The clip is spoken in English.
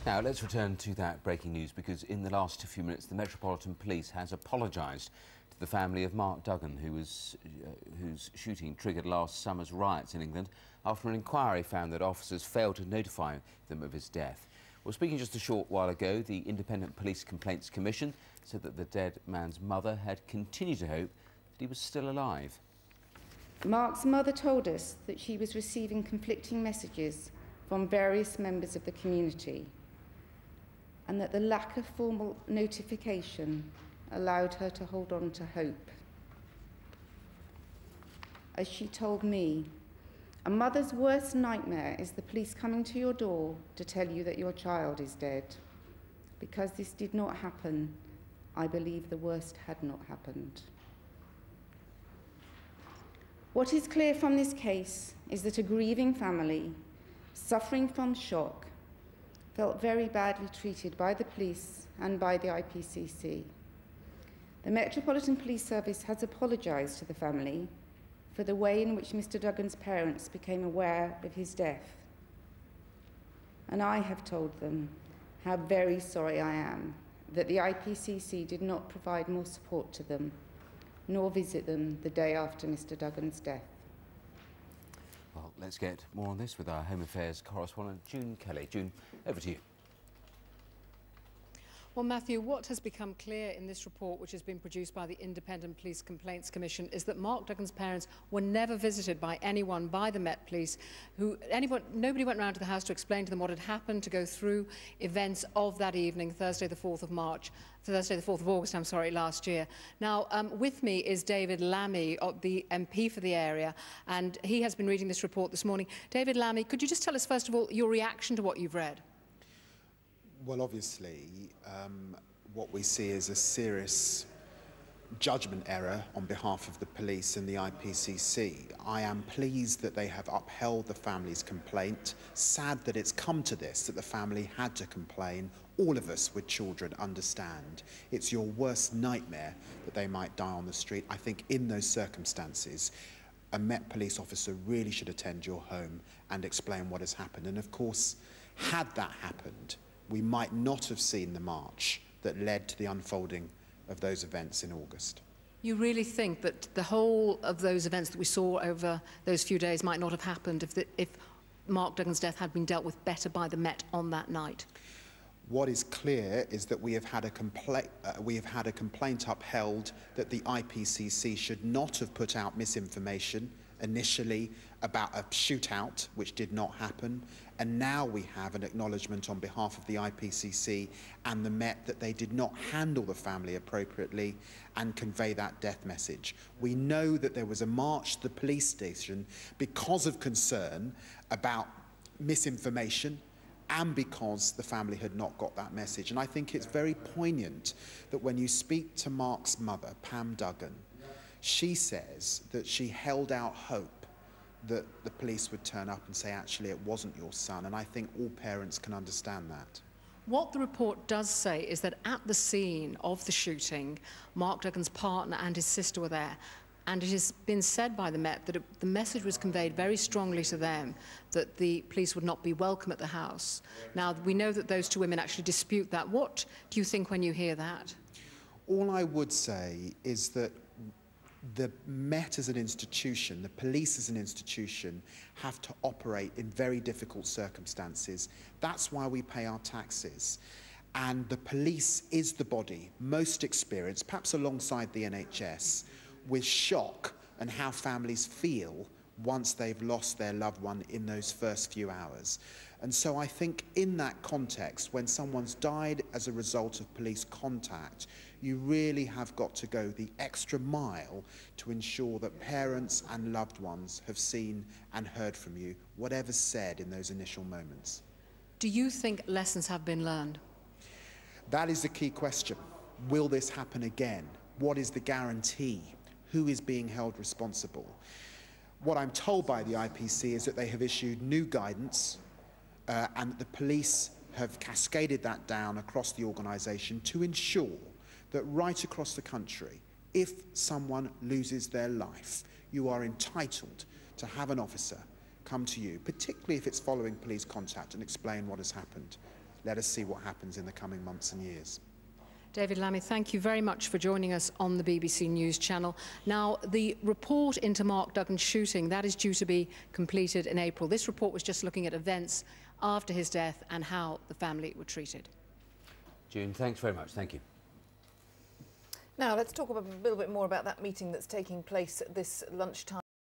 Now, let's return to that breaking news, because in the last few minutes, the Metropolitan Police has apologised to the family of Mark Duggan, whose shooting triggered last summer's riots in England after an inquiry found that officers failed to notify them of his death. Well, speaking just a short while ago, the Independent Police Complaints Commission said that the dead man's mother had continued to hope that he was still alive. Mark's mother told us that she was receiving conflicting messages from various members of the community, and that the lack of formal notification allowed her to hold on to hope. As she told me, a mother's worst nightmare is the police coming to your door to tell you that your child is dead. Because this did not happen, I believe the worst had not happened. What is clear from this case is that a grieving family, suffering from shock, felt very badly treated by the police and by the IPCC. The Metropolitan Police Service has apologised to the family for the way in which Mr. Duggan's parents became aware of his death. And I have told them how very sorry I am that the IPCC did not provide more support to them, nor visit them the day after Mr. Duggan's death. Well, let's get more on this with our Home Affairs correspondent, June Kelly. June, over to you. Well, Matthew, what has become clear in this report, which has been produced by the Independent Police Complaints Commission, is that Mark Duggan's parents were never visited by anyone, by the Met Police. Nobody went round to the house to explain to them what had happened, to go through events of that evening, Thursday the 4th of August, last year. Now, with me is David Lammy, the MP for the area, and he has been reading this report this morning. David Lammy, could you just tell us, first of all, your reaction to what you've read? Well, obviously, what we see is a serious judgment error on behalf of the police and the IPCC. I am pleased that they have upheld the family's complaint. Sad that it's come to this, that the family had to complain. All of us with children understand. It's your worst nightmare that they might die on the street. I think in those circumstances, a Met Police officer really should attend your home and explain what has happened. And of course, had that happened, we might not have seen the march that led to the unfolding of those events in August. You really think that the whole of those events that we saw over those few days might not have happened if Mark Duggan's death had been dealt with better by the Met on that night? What is clear is that we have had a complaint upheld that the IPCC should not have put out misinformation initially about a shootout, which did not happen, and now we have an acknowledgement on behalf of the IPCC and the Met that they did not handle the family appropriately and convey that death message. We know that there was a march to the police station because of concern about misinformation and because the family had not got that message. And I think it's very poignant that when you speak to Mark's mother, Pam Duggan, she says that she held out hope that the police would turn up and say, actually, it wasn't your son. And I think all parents can understand that. What the report does say is that at the scene of the shooting, Mark Duggan's partner and his sister were there. And it has been said by the Met that the message was conveyed very strongly to them that the police would not be welcome at the house. Now, we know that those two women actually dispute that. What do you think when you hear that? All I would say is that the Met as an institution, the police as an institution, have to operate in very difficult circumstances. That's why we pay our taxes. And the police is the body most experienced, perhaps alongside the NHS, with shock and how families feel once they've lost their loved one in those first few hours. And so I think in that context, when someone's died as a result of police contact, you really have got to go the extra mile to ensure that parents and loved ones have seen and heard from you, whatever's said in those initial moments. Do you think lessons have been learned? That is the key question. Will this happen again? What is the guarantee? Who is being held responsible? What I'm told by the IPC is that they have issued new guidance and that the police have cascaded that down across the organisation to ensure that right across the country, if someone loses their life, you are entitled to have an officer come to you, particularly if it's following police contact, and explain what has happened. let us see what happens in the coming months and years. David Lammy, thank you very much for joining us on the BBC News channel. Now, the report into Mark Duggan's shooting, that is due to be completed in April. This report was just looking at events after his death and how the family were treated. June, thanks very much. Thank you. Now, let's talk a little bit more about that meeting that's taking place this lunchtime.